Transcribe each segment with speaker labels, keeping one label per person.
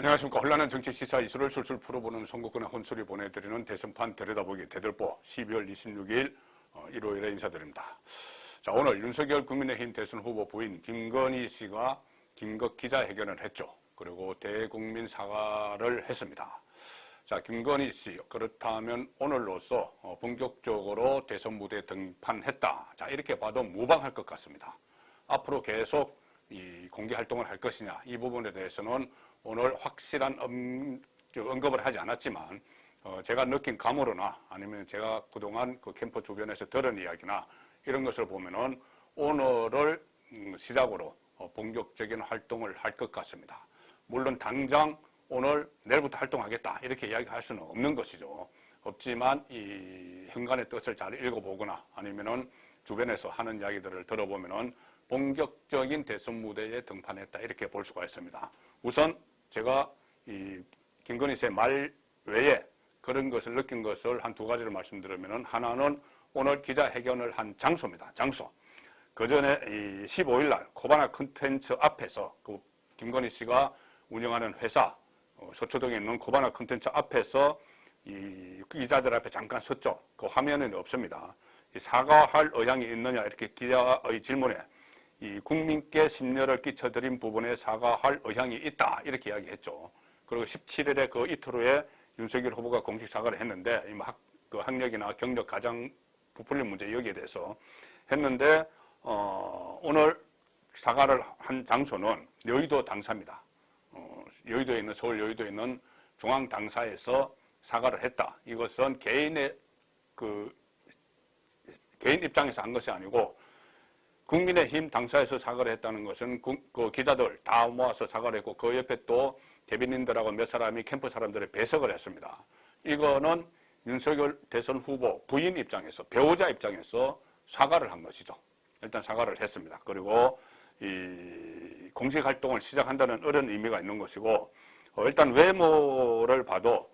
Speaker 1: 안녕하십니까. 혼란한 정치 시사 이슈를 술술 풀어보는 선거권의 혼술이 보내드리는 대선판 들여다보기 대들보 12월 26일 일요일에 인사드립니다. 자, 오늘 윤석열 국민의힘 대선 후보 부인 김건희 씨가 긴급 기자회견을 했죠. 그리고 대국민 사과를 했습니다. 자, 김건희 씨, 그렇다면 오늘로써 본격적으로 대선 무대에 등판했다. 자, 이렇게 봐도 무방할 것 같습니다. 앞으로 계속 이 공개 활동을 할 것이냐, 이 부분에 대해서는 오늘 확실한 언급을 하지 않았지만 제가 느낀 감으로나 아니면 제가 그동안 그 캠프 주변에서 들은 이야기나 이런 것을 보면은 오늘을 시작으로 본격적인 활동을 할 것 같습니다. 물론 당장 오늘 내일부터 활동하겠다 이렇게 이야기할 수는 없는 것이죠. 없지만 이 현관의 뜻을 잘 읽어보거나 아니면은 주변에서 하는 이야기들을 들어보면은 본격적인 대선 무대에 등판했다 이렇게 볼 수가 있습니다. 우선 제가 이 김건희 씨의 말 외에 그런 것을 느낀 것을 한 두 가지를 말씀드리면은 하나는 오늘 기자회견을 한 장소입니다. 장소. 그 전에 이 15일 날 코바나 컨텐츠 앞에서 그 김건희 씨가 운영하는 회사 서초동에 있는 코바나 컨텐츠 앞에서 이 기자들 앞에 잠깐 섰죠. 그 화면에는 없습니다. 이 사과할 의향이 있느냐 이렇게 기자의 질문에 이 국민께 심려를 끼쳐드린 부분에 사과할 의향이 있다 이렇게 이야기했죠. 그리고 17일에 그 이틀 후에 윤석열 후보가 공식 사과를 했는데 그 학력이나 경력 가장 부풀린 문제 여기에 대해서 했는데 오늘 사과를 한 장소는 여의도 당사입니다. 여의도에 있는 서울 여의도에 있는 중앙 당사에서 사과를 했다. 이것은 개인 입장에서 한 것이 아니고 국민의힘 당사에서 사과를 했다는 것은 그 기자들 다 모아서 사과를 했고 그 옆에 또 대변인들하고 몇 사람이 캠프 사람들을 배석을 했습니다. 이거는 윤석열 대선 후보 부인 입장에서 배우자 입장에서 사과를 한 것이죠. 일단 사과를 했습니다. 그리고 이 공식 활동을 시작한다는 이런 의미가 있는 것이고 일단 외모를 봐도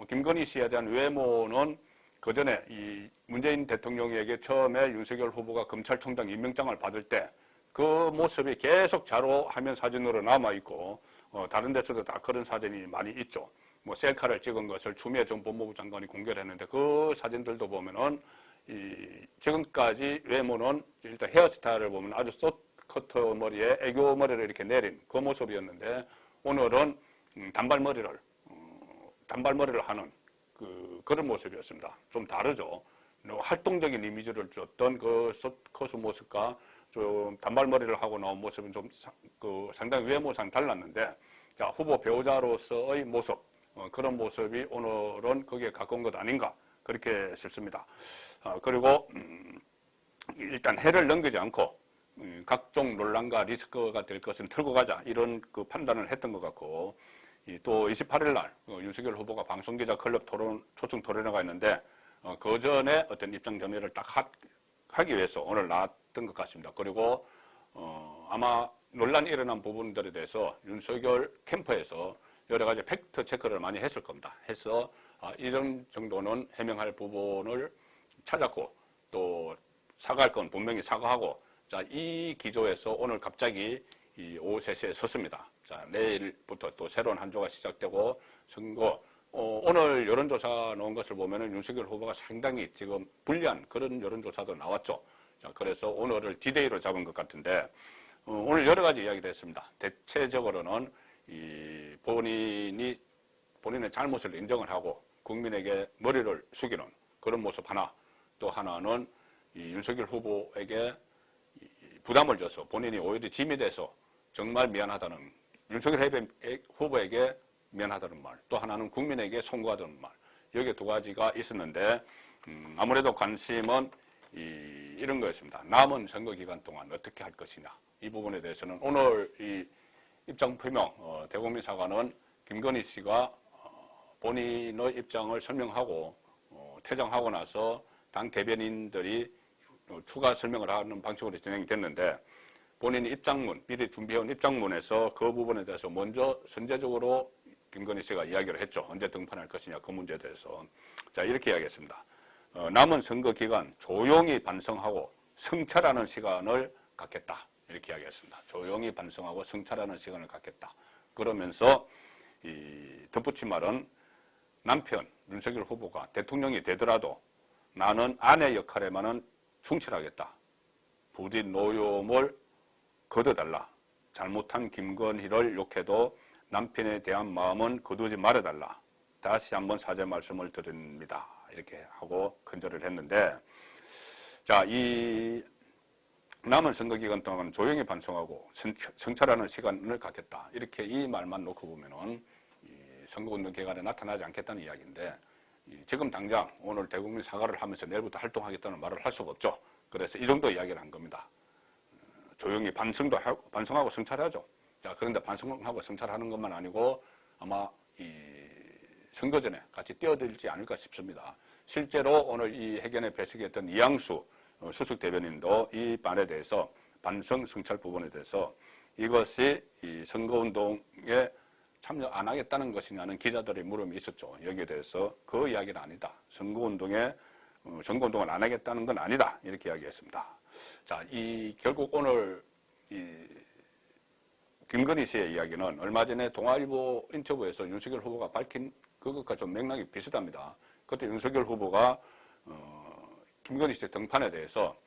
Speaker 1: 김건희 씨에 대한 외모는 그 전에 이 문재인 대통령에게 처음에 윤석열 후보가 검찰총장 임명장을 받을 때 그 모습이 계속 자료화면 사진으로 남아있고 다른 데서도 다 그런 사진이 많이 있죠. 뭐 셀카를 찍은 것을 추미애 전 법무부 장관이 공개를 했는데 그 사진들도 보면은 이 지금까지 외모는 일단 헤어스타일을 보면 아주 숏커터 머리에 애교 머리를 이렇게 내린 그 모습이었는데 오늘은 단발머리를 하는 그런 모습이었습니다. 좀 다르죠. 활동적인 이미지를 줬던 그 숏커트 모습과 좀 단발머리를 하고 나온 모습은 좀 상당히 외모상 달랐는데 자, 후보 배우자로서의 모습 그런 모습이 오늘은 거기에 가까운 것 아닌가 그렇게 싶습니다. 그리고 일단 해를 넘기지 않고 각종 논란과 리스크가 될 것은 틀고 가자 이런 그 판단을 했던 것 같고 또 28일 날 윤석열 후보가 방송기자 클럽 초청 토론회가 있는데 그 전에 어떤 입장 전해를 딱 하기 위해서 오늘 나왔던 것 같습니다. 그리고 아마 논란이 일어난 부분들에 대해서 윤석열 캠프에서 여러 가지 팩트 체크를 많이 했을 겁니다. 해서 이런 정도는 해명할 부분을 찾았고 또 사과할 건 분명히 사과하고 자, 이 기조에서 오늘 갑자기 이 오후 3시에 섰습니다. 자, 내일부터 또 새로운 한 주가 시작되고 선거 오늘 여론조사 나온 것을 보면은 윤석열 후보가 상당히 지금 불리한 그런 여론조사도 나왔죠. 자, 그래서 오늘을 디데이로 잡은 것 같은데 오늘 여러 가지 이야기를 했습니다. 대체적으로는 이 본인의 잘못을 인정을 하고 국민에게 머리를 숙이는 그런 모습 하나, 또 하나는 이 윤석열 후보에게 부담을 줘서 본인이 오히려 짐이 돼서 정말 미안하다는 윤석열 후보에게 미안하다는 말, 또 하나는 국민에게 송구하다는 말, 여기 두 가지가 있었는데 아무래도 관심은 이런 거였습니다. 남은 선거 기간 동안 어떻게 할 것이냐 이 부분에 대해서는 오늘 이 입장 표명 대국민 사과는 김건희 씨가 본인의 입장을 설명하고 퇴장하고 나서 당 대변인들이 추가 설명을 하는 방식으로 진행이 됐는데 본인이 입장문, 미리 준비해온 입장문에서 그 부분에 대해서 먼저 선제적으로 김건희 씨가 이야기를 했죠. 언제 등판할 것이냐 그 문제에 대해서. 자, 이렇게 이야기했습니다. 남은 선거 기간 조용히 반성하고 성찰하는 시간을 갖겠다. 이렇게 이야기했습니다. 조용히 반성하고 성찰하는 시간을 갖겠다. 그러면서 덧붙인 말은 남편 윤석열 후보가 대통령이 되더라도 나는 아내 역할에만은 충실하겠다. 부디 노여움을 거둬달라. 잘못한 김건희를 욕해도 남편에 대한 마음은 거두지 말아달라. 다시 한번 사죄 말씀을 드립니다. 이렇게 하고 큰절을 했는데, 자, 이 남은 선거 기간 동안 조용히 반성하고 성찰하는 시간을 갖겠다. 이렇게 이 말만 놓고 보면은 선거운동 기간에 나타나지 않겠다는 이야기인데, 지금 당장 오늘 대국민 사과를 하면서 내일부터 활동하겠다는 말을 할 수가 없죠. 그래서 이 정도 이야기를 한 겁니다. 조용히 반성하고 성찰하죠. 자, 그런데 반성하고 성찰하는 것만 아니고 아마 이 선거 전에 같이 뛰어들지 않을까 싶습니다. 실제로 오늘 이 회견에 배석했던 이양수 수석 대변인도 이 말에 대해서 반성 성찰 부분에 대해서 이것이 이 선거운동에 참여 안 하겠다는 것이냐는 기자들의 물음이 있었죠. 여기에 대해서 그 이야기는 아니다. 선거운동을 안 하겠다는 건 아니다. 이렇게 이야기했습니다. 자, 결국 오늘 김건희 씨의 이야기는 얼마 전에 동아일보 인터뷰에서 윤석열 후보가 밝힌 그것과 좀 맥락이 비슷합니다. 그때 윤석열 후보가 김건희 씨의 등판에 대해서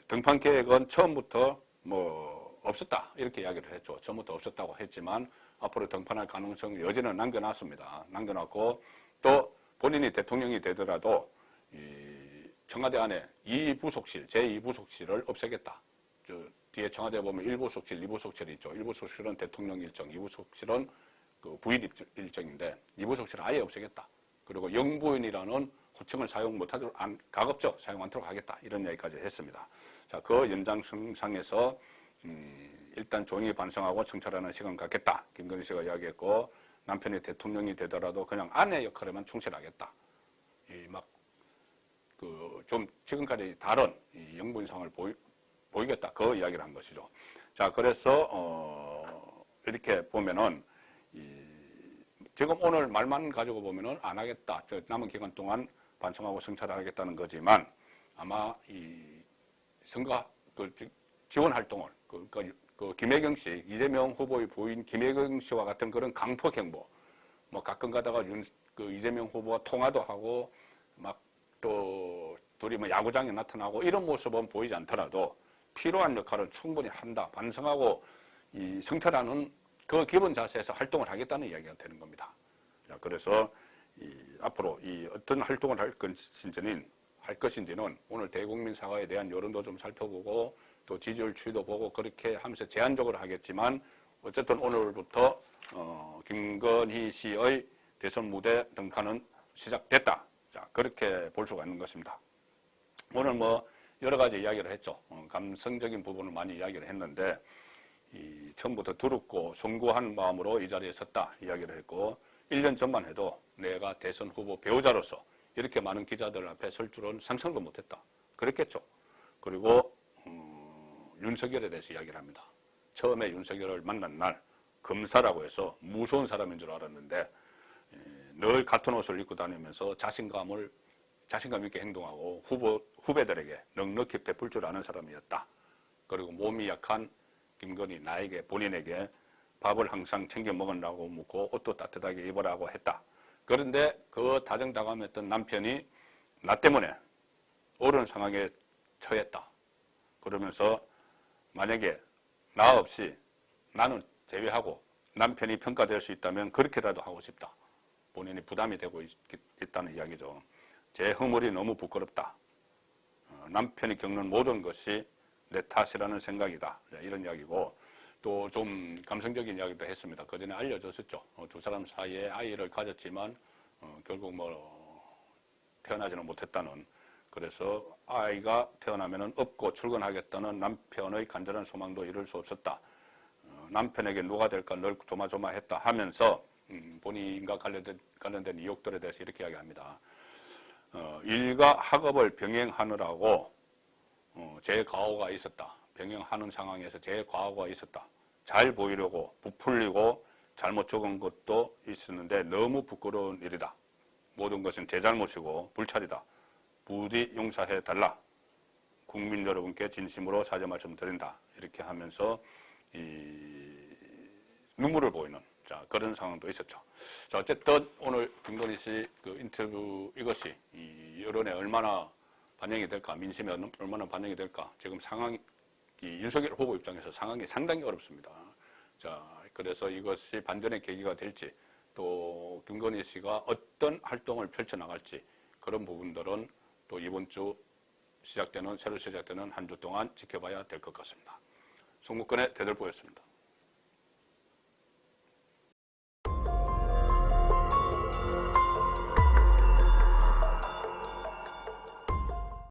Speaker 1: 등판 계획은 처음부터 없었다 이렇게 이야기를 했죠. 처음부터 없었다고 했지만 앞으로 등판할 가능성 여지는 남겨놨습니다. 남겨놨고 또 본인이 대통령이 되더라도 청와대 안에 제2부속실을 없애겠다. 뒤에 청와대에 보면 1부속실, 2부속실이 있죠. 1부속실은 대통령 일정, 2부속실은 그 부인 일정인데 2부속실은 아예 없애겠다. 그리고 영부인이라는 호칭을 사용 못하도록 가급적 사용 않도록 하겠다. 이런 이야기까지 했습니다. 자, 그 연장선상에서 일단 조용히 반성하고 성찰하는 시간 갖겠다. 김건희 씨가 이야기했고 남편이 대통령이 되더라도 그냥 아내 역할에만 충실하겠다. 좀 지금까지 다른 영부인상을 보이겠다. 그 이야기를 한 것이죠. 자, 그래서 이렇게 보면은 지금 오늘 말만 가지고 보면은 안 하겠다. 남은 기간 동안 반성하고 성찰하겠다는 거지만 아마 이 선거 지원 활동을 김혜경 씨, 이재명 후보의 부인 김혜경 씨와 같은 그런 강폭 행보, 가끔 가다가 이재명 후보와 통화도 하고 또 둘이 야구장에 나타나고 이런 모습은 보이지 않더라도 필요한 역할을 충분히 한다. 반성하고 성찰하는 그 기본 자세에서 활동을 하겠다는 이야기가 되는 겁니다. 자, 그래서 앞으로 어떤 활동을 할 것인지는 오늘 대국민 사과에 대한 여론도 좀 살펴보고 또 지지율 추이도 보고 그렇게 하면서 제한적으로 하겠지만 어쨌든 오늘부터 김건희 씨의 대선 무대 등판은 시작됐다. 자, 그렇게 볼 수가 있는 것입니다. 오늘 여러 가지 이야기를 했죠. 감성적인 부분을 많이 이야기를 했는데 처음부터 두렵고 송구한 마음으로 이 자리에 섰다 이야기를 했고 1년 전만 해도 내가 대선 후보 배우자로서 이렇게 많은 기자들 앞에 설 줄은 상상도 못했다. 그랬겠죠. 그리고 윤석열에 대해서 이야기를 합니다. 처음에 윤석열을 만난 날 검사라고 해서 무서운 사람인 줄 알았는데 늘 같은 옷을 입고 다니면서 자신감 있게 행동하고 후배들에게 넉넉히 베풀 줄 아는 사람이었다. 그리고 몸이 약한 김건희 본인에게 밥을 항상 챙겨 먹으라고 묻고 옷도 따뜻하게 입으라고 했다. 그런데 그 다정다감했던 남편이 나 때문에 어려운 상황에 처했다. 그러면서 만약에 나 없이 나는 제외하고 남편이 평가될 수 있다면 그렇게라도 하고 싶다. 본인이 부담이 되고 있다는 이야기죠. 제 허물이 너무 부끄럽다. 남편이 겪는 모든 것이 내 탓이라는 생각이다. 이런 이야기고 또 좀 감성적인 이야기도 했습니다. 그 전에 알려졌었죠. 두 사람 사이에 아이를 가졌지만 결국 태어나지는 못했다는. 그래서 아이가 태어나면 업고 출근하겠다는 남편의 간절한 소망도 이룰 수 없었다. 남편에게 누가 될까 늘 조마조마했다 하면서 본인과 관련된 의혹들에 대해서 이렇게 이야기합니다. 일과 학업을 병행하느라고 제 과오가 있었다. 병행하는 상황에서 제 과오가 있었다. 잘 보이려고 부풀리고 잘못 적은 것도 있었는데 너무 부끄러운 일이다. 모든 것은 제 잘못이고 불찰이다. 부디 용서해달라. 국민 여러분께 진심으로 사죄 말씀드린다. 이렇게 하면서 눈물을 보이는 자, 그런 상황도 있었죠. 자, 어쨌든 오늘 김건희 씨 그 인터뷰 이것이 이 여론에 얼마나 반영이 될까, 민심에 얼마나 반영이 될까, 지금 상황이, 이 윤석열 후보 입장에서 상황이 상당히 어렵습니다. 자, 그래서 이것이 반전의 계기가 될지, 또 김건희 씨가 어떤 활동을 펼쳐나갈지, 그런 부분들은 또 이번 주 새로 시작되는 한 주 동안 지켜봐야 될 것 같습니다. 송무권의 대들보였습니다.